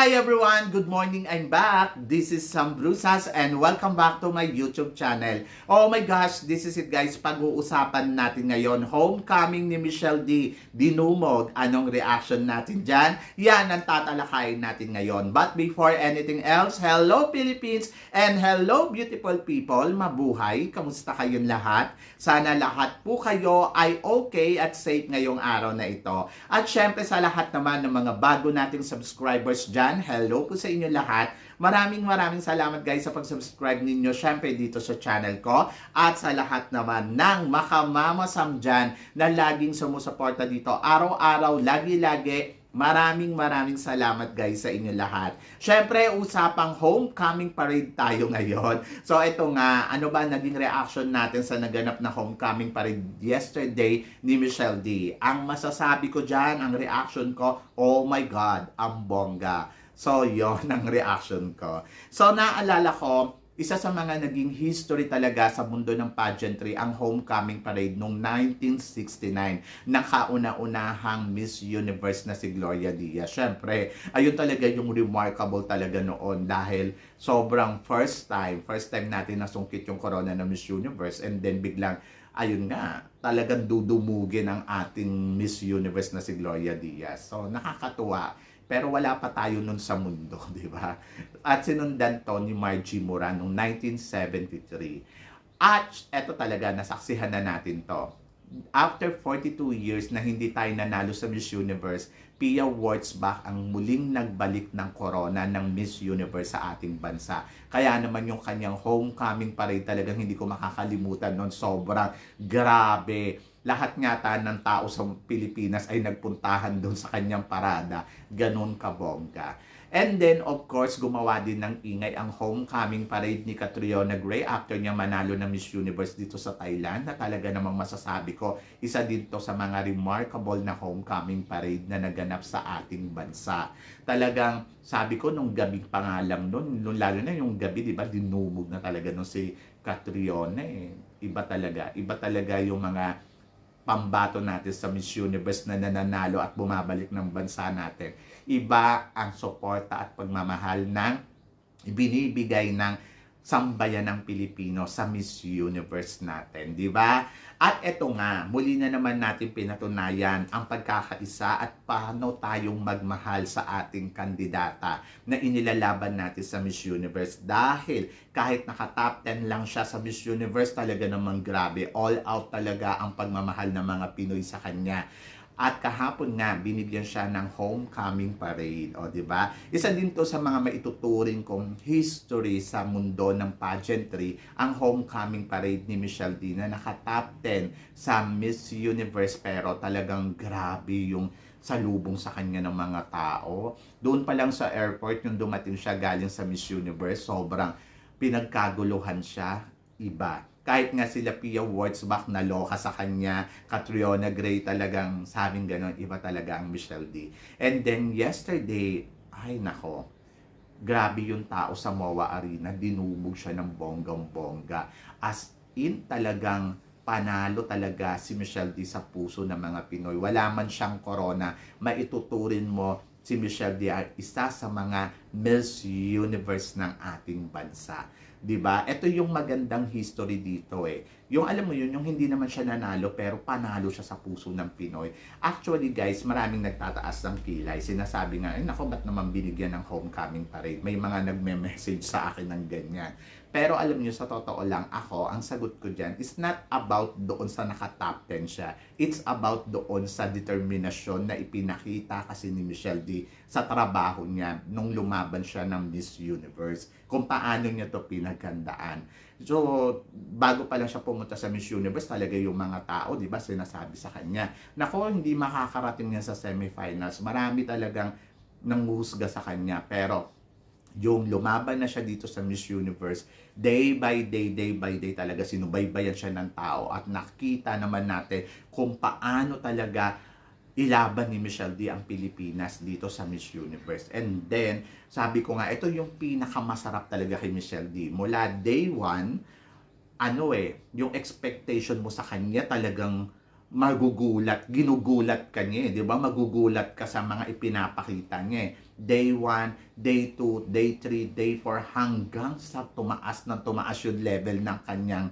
Hi everyone! Good morning! I'm back! This is Sam Brusas and welcome back to my YouTube channel. Oh my gosh! This is it guys. Pag-uusapan natin ngayon, homecoming ni Michelle D. Dinumog. Anong reaction natin dyan? Yan ang tatalakayin natin ngayon. But before anything else, hello Philippines and hello beautiful people. Mabuhay! Kamusta kayong lahat? Sana lahat po kayo ay okay at safe ngayong araw na ito. At syempre sa lahat naman ng mga bago nating subscribers dyan, hello po sa inyo lahat. Maraming salamat guys sa pag-subscribe ninyo syempre dito sa channel ko. At sa lahat naman ng makamamasam dyan na laging sumusuporta dito araw-araw, lagi-lagi. Maraming salamat guys sa inyo lahat. Syempre, usapang homecoming parade tayo ngayon. So ito nga, ano ba naging reaction natin sa naganap na homecoming parade yesterday ni Michelle D? Ang masasabi ko dyan, ang reaction ko, oh my God, ang bongga. So yon ang reaction ko. So naalala ko, isa sa mga naging history talaga sa mundo ng pageantry ang homecoming parade noong 1969 ng kauna-unahang Miss Universe na si Gloria Diaz. Syempre, ayun talaga yung remarkable talaga noon dahil sobrang first time natin nasungkit yung corona ng Miss Universe and then biglang ayun nga, talagang dudumugin ang ating Miss Universe na si Gloria Diaz. So nakakatuwa. Pero wala pa tayo nun sa mundo, di ba? At sinundan to ni Margie Moran noong 1973. At eto talaga, nasaksihan na natin to. After 42 years na hindi tayo nanalo sa Miss Universe, Pia Wurtzbach ang muling nagbalik ng corona ng Miss Universe sa ating bansa. Kaya naman yung kanyang homecoming parade talagang hindi ko makakalimutan noon. Sobrang grabe. Lahat ngata ng tao sa Pilipinas ay nagpuntahan doon sa kanyang parada. Ganon kabongga. And then, of course, gumawa din ng ingay ang homecoming parade ni Catriona Gray after niya manalo na Miss Universe dito sa Thailand na talaga namang masasabi ko, isa din to sa mga remarkable na homecoming parade na naganap sa ating bansa. Talagang, sabi ko, nung gabi pa nga lang nun, lalo na yung gabi, di ba, dinumog na talaga nung si Catriona eh. Iba talaga yung mga pambato natin sa Miss Universe na nananalo at bumabalik ng bansa natin. Iba ang suporta at pagmamahal ng binibigay ng sambayan ng Pilipino sa Miss Universe natin, di ba? At eto nga, muli na naman natin pinatunayan ang pagkakaisa at paano tayong magmahal sa ating kandidata na inilalaban natin sa Miss Universe. Dahil kahit naka-top 10 lang siya sa Miss Universe, talaga namang grabe. All out talaga ang pagmamahal ng mga Pinoy sa kanya. At kahapon nga, binigyan siya ng homecoming parade. O, diba? Isa din to sa mga maituturing kong history sa mundo ng pageantry, ang homecoming parade ni Michelle D na naka-top 10 sa Miss Universe. Pero talagang grabe yung salubong sa kanya ng mga tao. Doon pa lang sa airport, yung dumating siya galing sa Miss Universe, sobrang pinagkaguluhan siya. Iba. Kahit nga sila Pia Wurtzbach naloka sa kanya, Catriona Gray talagang sabing gano'n, iba talaga ang Michelle D. And then yesterday, ay nako, grabe yung tao sa MOA Arena, dinumog siya ng bonggang-bongga. As in talagang panalo talaga si Michelle D sa puso ng mga Pinoy. Wala man siyang corona, maituturin mo si Michelle D ay isa sa mga Miss Universe ng ating bansa. 'Di ba? Ito yung magandang history dito eh. Yung alam mo yun, yung hindi naman siya nanalo pero panalo siya sa puso ng Pinoy. Actually guys, maraming nagtataas ng kilay. Sinasabi nga, ay nako, ba't naman binigyan ng homecoming parade? May mga nagme-message sa akin ng ganyan. Pero alam niyo, sa totoo lang, ako, ang sagot ko dyan is not about doon sa naka-top 10 siya. It's about doon sa determinasyon na ipinakita kasi ni Michelle D sa trabaho niya nung lumaban siya ng Miss Universe. Kung paano niya to pinaghandaan. So, bago pa lang siya pumunta sa Miss Universe, talaga yung mga tao, di ba, sinasabi sa kanya, nako, hindi makakarating niya sa semifinals. Marami talagang nanguhusga sa kanya. Pero, yung lumaban na siya dito sa Miss Universe, day by day talaga sinubaybayan siya ng tao at nakita naman natin kung paano talaga ilaban ni Michelle D ang Pilipinas dito sa Miss Universe. And then, sabi ko nga, ito yung pinakamasarap talaga kay Michelle D. Mula day 1, yung expectation mo sa kanya talagang ginugulat ka niya, di ba? Magugulat ka sa mga ipinapakita niya. Day 1, day 2, day 3, day 4, hanggang sa tumaas yung level ng kanyang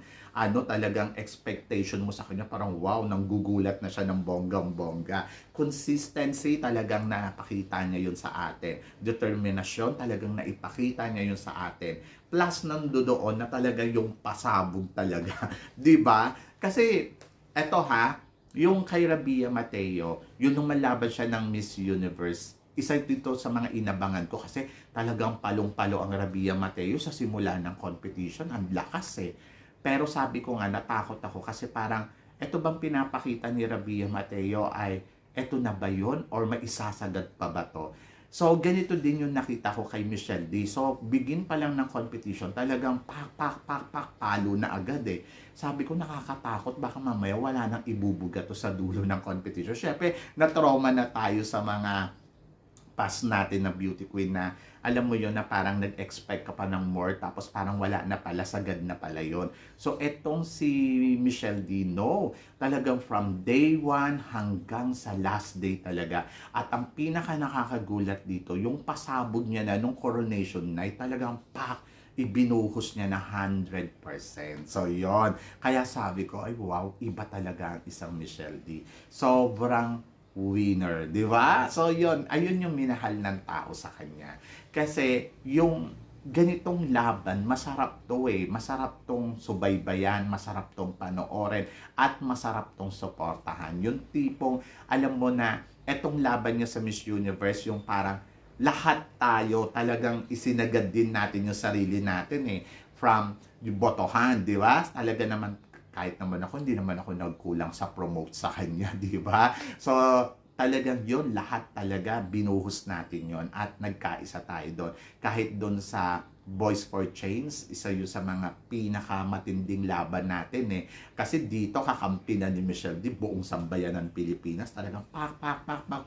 talagang expectation mo sa kanya. Parang wow, nanggugulat na siya ng bonggang-bongga. Consistency, talagang napakita niya yun sa atin. Determinasyon, talagang naipakita niya yun sa atin. Plus, nandoon na talaga yung pasabog talaga. Di ba? Kasi, eto yung kay Rabia Mateo, yun nung malaban siya ng Miss Universe, isa dito sa mga inabangan ko kasi talagang palong-palo ang Rabia Mateo sa simula ng competition. Ang lakas eh. Pero sabi ko nga, natakot ako kasi parang, eto bang pinapakita ni Rabia Mateo ay, eto na ba yun? Or may isasagad pa ba to? So, ganito din yung nakita ko kay Michelle D. So, begin pa lang ng competition, talagang palo na agad eh. Sabi ko, nakakatakot, baka mamaya wala nang ibubuga to sa dulo ng competition. Syempre, na-trauma na tayo sa mga past natin na beauty queen na alam mo yon na parang nag-expect ka pa ng more tapos parang wala na pala, sagad na pala yon. So etong si Michelle D, no, talagang from day 1 hanggang sa last day talaga. At ang pinaka nakakagulat dito, yung pasabog niya na nung coronation night, talagang ibinuhos niya na 100%. So, yon. Kaya sabi ko, ay wow, iba talaga ang isang Michelle D. Sobrang winner, di ba? So, yon. Ayun yung minahal ng tao sa kanya. Kasi, yung ganitong laban, masarap to eh. Masarap tong subaybayan, masarap tong panoorin, at masarap tong suportahan. Yung tipong, alam mo na, etong laban niya sa Miss Universe, yung parang, lahat tayo talagang isinagad din natin yung sarili natin eh. From yung botohan, di ba? Talaga naman, kahit naman ako, hindi naman ako nagkulang sa promote sa kanya, di ba? So, talagang yun, lahat talaga binuhos natin yon at nagkaisa tayo doon. Kahit doon sa Boys for Change, isa yun sa mga pinakamatinding laban natin eh. Kasi dito kakampi na ni Michelle D, buong sambayan ng Pilipinas, talagang pak,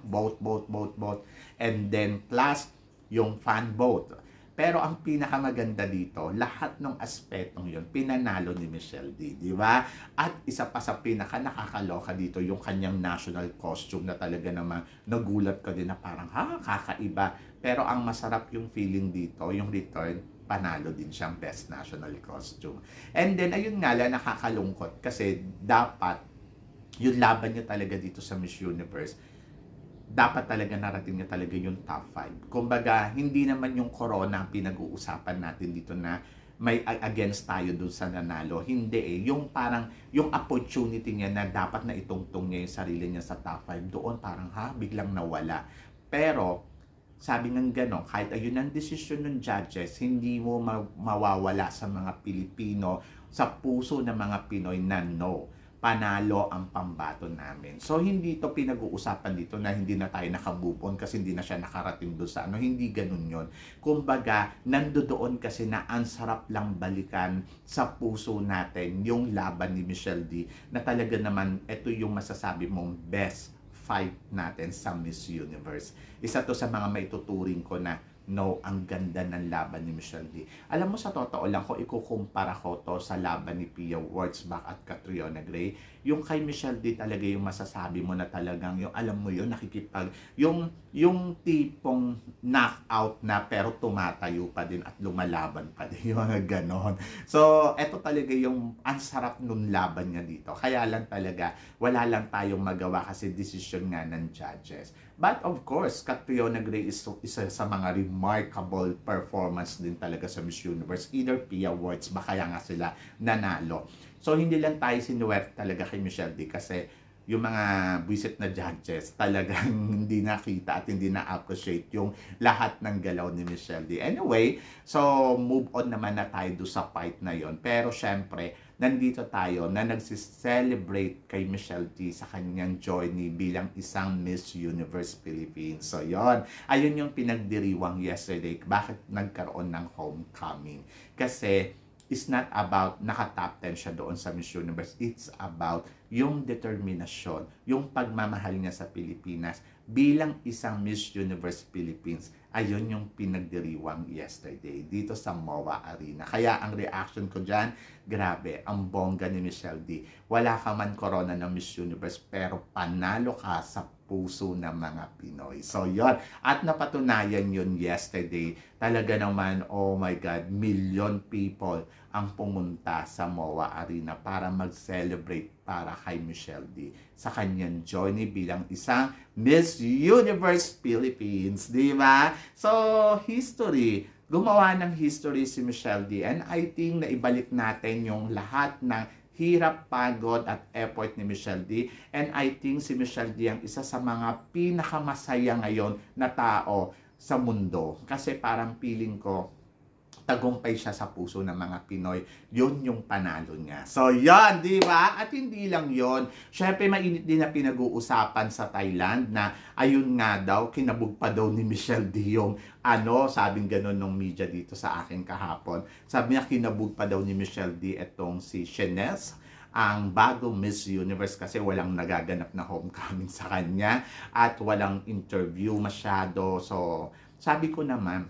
vote. And then plus yung fan vote. Pero ang pinakamaganda dito, lahat ng aspetong yun, pinanalo ni Michelle D, di ba? At isa pa sa pinaka nakakaloka dito, yung kanyang national costume na talaga naman nagulat ka din na parang, kakaiba. Pero ang masarap yung feeling dito, yung return, panalo din siyang best national costume. And then, ayun nga lang, nakakalungkot kasi dapat, yung laban niya talaga dito sa Miss Universe, dapat talaga narating niya talaga yung top 5. Kumbaga, hindi naman yung corona ang pinag-uusapan natin dito na may against tayo dun sa nanalo. Hindi eh. Yung parang, yung opportunity niya na dapat na itungtong niya yung sarili niya sa top 5, doon parang biglang nawala. Pero, sabi ng gano'n, kahit ayun ang desisyon ng judges, hindi mo mawawala sa mga Pilipino, sa puso ng mga Pinoy na no, panalo ang pambato namin. So, hindi ito pinag-uusapan dito na hindi na tayo nakabupon kasi hindi na siya nakarating doon sa hindi ganun yon. Kumbaga, nandoon kasi na ang sarap lang balikan sa puso natin yung laban ni Michelle D na talaga naman ito yung masasabi mong best fight natin sa Miss Universe. Isa to sa mga maituturing ko na no, ang ganda ng laban ni Michelle D. Alam mo, sa totoo lang, kung ikukumpara ko to sa laban ni Pia Wurtzbach at Catriona Gray, yung kay Michelle D talaga yung masasabi mo na talagang, yung alam mo yun, yung tipong knockout na pero tumatayo pa din at lumalaban pa din, yung mga ganon. So, eto talaga yung ang sarap nung laban niya dito. Kaya lang talaga, wala lang tayong magawa kasi decision nga ng judges. But of course, Catriona Gray is isa sa mga remarkable performance din talaga sa Miss Universe. Either Pia Wurtzbach, kaya nga sila nanalo. So, hindi lang tayo sinuwerte talaga kay Michelle D kasi yung mga buwisit na judges talagang hindi nakita at hindi na-appreciate yung lahat ng galaw ni Michelle D. Anyway, so move on naman na tayo do sa fight na yon. Pero syempre, nandito tayo na nagsi-celebrate kay Michelle D sa kanyang journey bilang isang Miss Universe Philippines. So yon, ayun yung pinagdiriwang yesterday. Bakit nagkaroon ng homecoming? Kasi it's not about naka-top 10 siya doon sa Miss Universe. It's about yung determinasyon, yung pagmamahal niya sa Pilipinas bilang isang Miss Universe Philippines. Ayun yung pinagdiriwang yesterday dito sa MOA Arena. Kaya ang reaction ko dyan, grabe, ang bongga ni Michelle D. Wala ka man corona ng Miss Universe pero panalo ka sa puso ng mga Pinoy. So yon, at napatunayan yun yesterday. Talaga naman, oh my God, million people ang pumunta sa MOA Arena para mag-celebrate para kay Michelle D. Sa kanyang journey bilang isang Miss Universe Philippines, di ba? So, history. Gumawa ng history si Michelle D. And I think na ibalik natin yung lahat ng hirap, pagod at effort ni Michelle D. And I think si Michelle D ang isa sa mga pinakamasaya ngayon na tao sa mundo. Kasi parang feeling ko, tagumpay siya sa puso ng mga Pinoy. Yun yung panalo niya. So, yan, di ba? At hindi lang yon. Syempre, mainit din na pinag-uusapan sa Thailand na ayun nga daw, kinabog pa daw ni Michelle D yung sabing ganun ng media dito sa akin kahapon. Sabi niya, kinabog pa daw ni Michelle D itong si Shenes, ang bagong Miss Universe kasi walang nagaganap na homecoming sa kanya at walang interview masyado. So, sabi ko naman,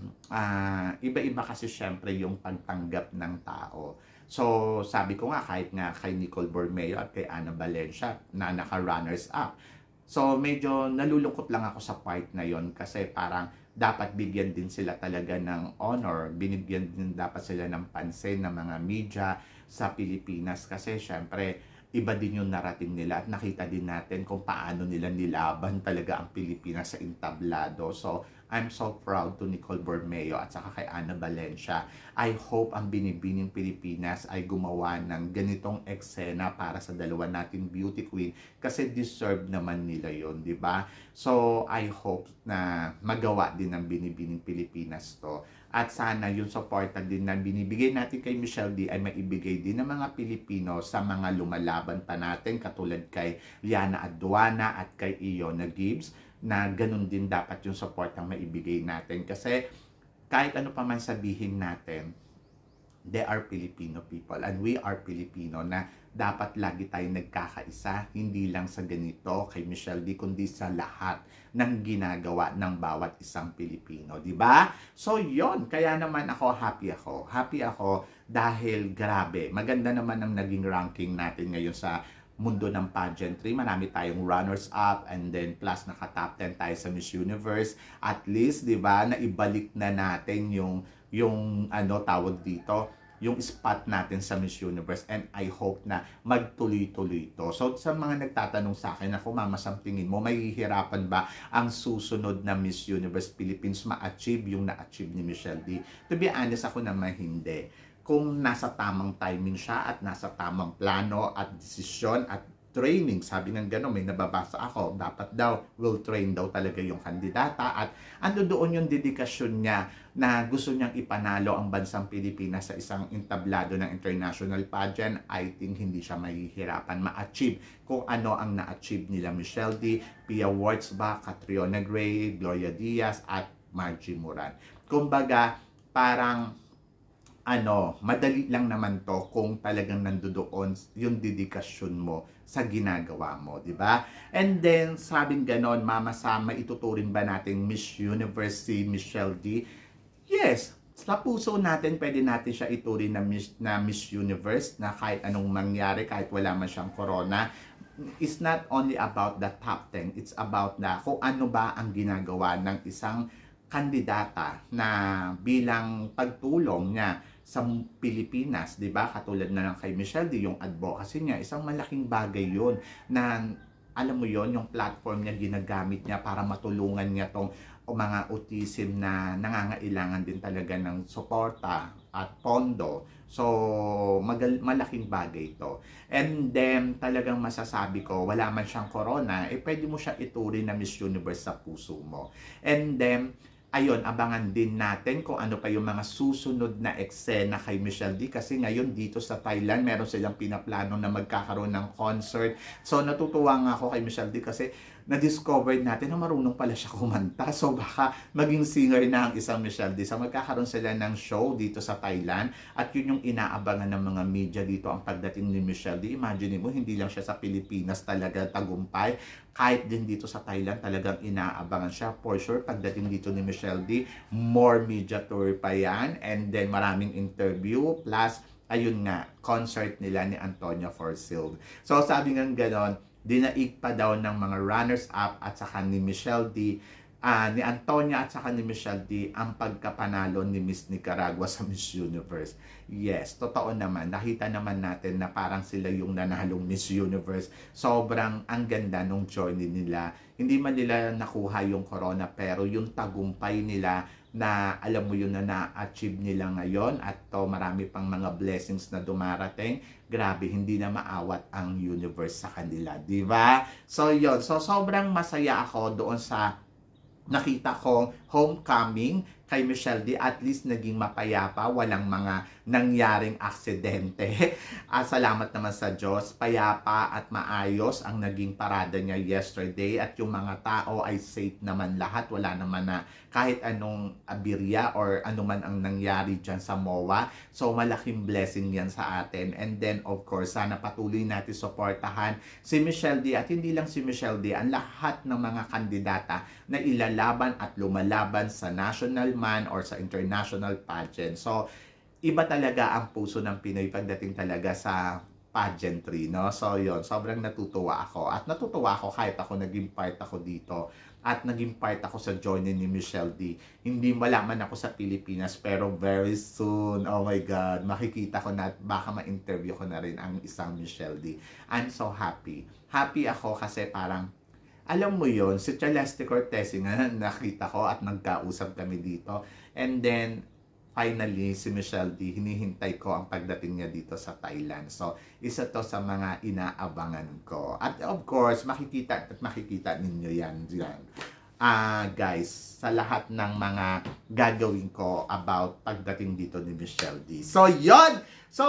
iba-iba kasi syempre yung pagtanggap ng tao. So, sabi ko nga, kahit nga kay Nicole Borromeo at kay Ana Valencia na naka-runners up. So, medyo nalulungkot lang ako sa part na yon kasi parang dapat bigyan din sila talaga ng honor. Binigyan din dapat sila ng pansin ng mga media sa Pilipinas kasi syempre, iba din yung narating nila at nakita din natin kung paano nila nilaban talaga ang Pilipinas sa entablado. So, I'm so proud to Nicole Borromeo at saka kay Ana Valencia. I hope ang Binibining Pilipinas ay gumawa ng ganitong eksena para sa dalawa nating beauty queen kasi deserve naman nila yon, di ba? So, I hope na magawa din ng Binibining Pilipinas to. At sana yung supporta din na binibigay natin kay Michelle D ay maibigay din ng mga Pilipino sa mga lumalaban pa natin katulad kay Liana Aduana at kay Iona Gibbs na ganun din dapat yung support ang maibigay natin. Kasi kahit ano pa man sabihin natin, they are Filipino people and we are Filipino na dapat lagi tayo nagkakaisa, hindi lang sa ganito kay Michelle D, kundi sa lahat ng ginagawa ng bawat isang Pilipino, di ba? So yon, kaya naman ako happy ako. Happy ako dahil grabe, maganda naman ang naging ranking natin ngayon sa mundo ng pageantry. Marami tayong runners-up and then plus naka-top 10 tayo sa Miss Universe. At least, di ba, naibalik na natin yung tawag dito, yung spot natin sa Miss Universe and I hope na magtuloy-tuloy ito. So, sa mga nagtatanong sa akin, ako mama, sa tingin mo, mahihirapan ba ang susunod na Miss Universe Philippines ma-achieve yung na-achieve ni Michelle D? To be honest, ako naman hindi. Kung nasa tamang timing siya at nasa tamang plano at desisyon at training, sabi ng gano'n, may nababasa ako, dapat daw, will train daw talaga yung kandidata at ando doon yung dedikasyon niya na gusto niyang ipanalo ang bansang Pilipinas sa isang entablado ng international pageant. I think hindi siya mahihirapan ma-achieve kung ano ang na-achieve nila Michelle D, Pia Wurtzbach, Catriona Gray, Gloria Diaz at Margie Moran. Kumbaga, parang madali lang naman to kung talagang nandoon yung dedikasyon mo sa ginagawa mo, di ba? And then, sabing ganon, Mama Sama, ituturing ba natin Miss Universe si Michelle D? Yes, sa puso natin, pwede natin siya ituring na Miss Universe na kahit anong mangyari, kahit wala man siyang corona. It's not only about the top 10, it's about kung ano ba ang ginagawa ng isang kandidata na bilang pagtulong niya sa Pilipinas, 'di ba? Katulad na lang kay Michelle D, yung advocacy niya, isang malaking bagay 'yon na alam mo 'yon, yung platform niya ginagamit niya para matulungan niya tong mga autism na nangangailangan din talaga ng suporta at pondo. So, malaking bagay ito. And then, talagang masasabi ko, wala man siyang corona, pwede mo siya ituring na Miss Universe sa puso mo. And then, ayun, abangan din natin kung ano pa yung mga susunod na eksena kay Michelle D. Kasi ngayon dito sa Thailand, meron silang pinaplano na magkakaroon ng concert. So, natutuwa nga ako kay Michelle D kasi na-discover natin na marunong pala siya kumanta. So baka maging singer na ang isang Michelle D. So magkakaroon sila ng show dito sa Thailand at yun yung inaabangan ng mga media dito ang pagdating ni Michelle D. Imagine mo, hindi lang siya sa Pilipinas talaga tagumpay. Kahit din dito sa Thailand talagang inaabangan siya. For sure, pagdating dito ni Michelle D, more media tour pa yan. And then maraming interview plus ayun nga, concert nila ni Antonia Forsyth. So sabi nga ganon, dinaig pa daw ng mga runners-up at saka ni Michelle D, ni Antonia at saka ni Michelle D ang pagkapanalo ni Miss Nicaragua sa Miss Universe. Yes, totoo naman. Nakita naman natin na parang sila yung nanalong Miss Universe. Sobrang ang ganda nung journey nila. Hindi man nila nakuha yung corona pero yung tagumpay nila na alam mo yun na na-achieve nila ngayon at marami pang mga blessings na dumarating. Grabe, hindi na maawat ang universe sa kanila, di ba? So yun, so sobrang masaya ako doon sa nakita kong homecoming kay Michelle D. At least naging mapayapa, walang mga nangyaring aksidente. Salamat naman sa Diyos, payapa at maayos ang naging parada niya yesterday at yung mga tao ay safe naman lahat. Wala naman na kahit anong abirya or anuman ang nangyari dyan sa MOA. So malaking blessing yan sa atin. And then of course, sana patuloy natin suportahan si Michelle D. At hindi lang si Michelle D, ang lahat ng mga kandidata na ilalaban at lumalaban sa national man or sa international pageant. So, iba talaga ang puso ng Pinoy pagdating talaga sa pageantry, no? So, yun, sobrang natutuwa ako. At natutuwa ako kahit ako naging part ako dito at naging part ako sa journey ni Michelle D. Hindi malaman ako sa Pilipinas pero very soon, oh my God, makikita ko na at baka ma-interview ko na rin ang isang Michelle D. I'm so happy. Happy ako kasi parang alam mo yon, si Celeste Cortez nga nakita ko at nagkausap kami dito. And then, finally, si Michelle D, hinihintay ko ang pagdating niya dito sa Thailand. So, isa to sa mga inaabangan ko. At of course, makikita ninyo yan. Guys, sa lahat ng mga gagawin ko about pagdating dito ni Michelle D. So, yon! So,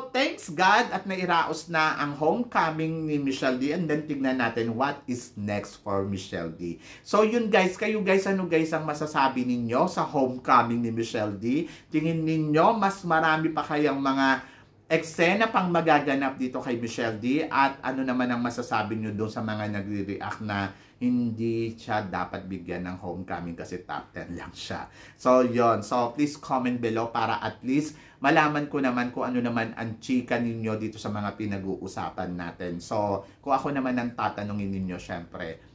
thanks God at nairaos na ang homecoming ni Michelle D. And then, tignan natin what is next for Michelle D. So, yun guys. Kayo guys, ano guys ang masasabi ninyo sa homecoming ni Michelle D? Tingin ninyo, mas marami pa kayang mga eksena pang magaganap dito kay Michelle D? At ano naman ang masasabi nyo doon sa mga nagre-react na hindi siya dapat bigyan ng homecoming kasi top 10 lang siya. So, yon. So, please comment below para at least malaman ko naman kung ano naman ang chika ninyo dito sa mga pinag-uusapan natin. So, kung ako naman ang tatanungin ninyo, syempre,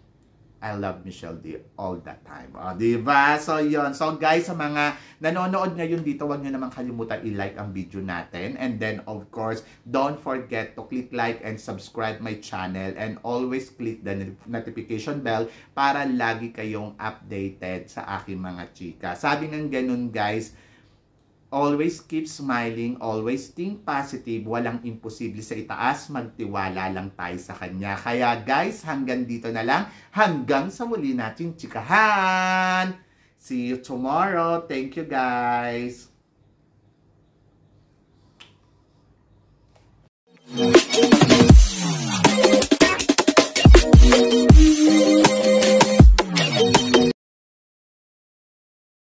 I love Michelle D all the time. Diba? So, yon. So, guys, sa mga nanonood ngayon dito, huwag nyo naman kalimutan i-like ang video natin. And then, of course, don't forget to click like and subscribe my channel. And always click the notification bell para lagi kayong updated sa aking mga chika. Sabi ng ganun, guys, always keep smiling, always think positive, walang imposible sa itaas, magtiwala lang tayo sa Kanya. Kaya guys, hanggang dito na lang, hanggang sa muli natin chikahan! See you tomorrow. Thank you guys!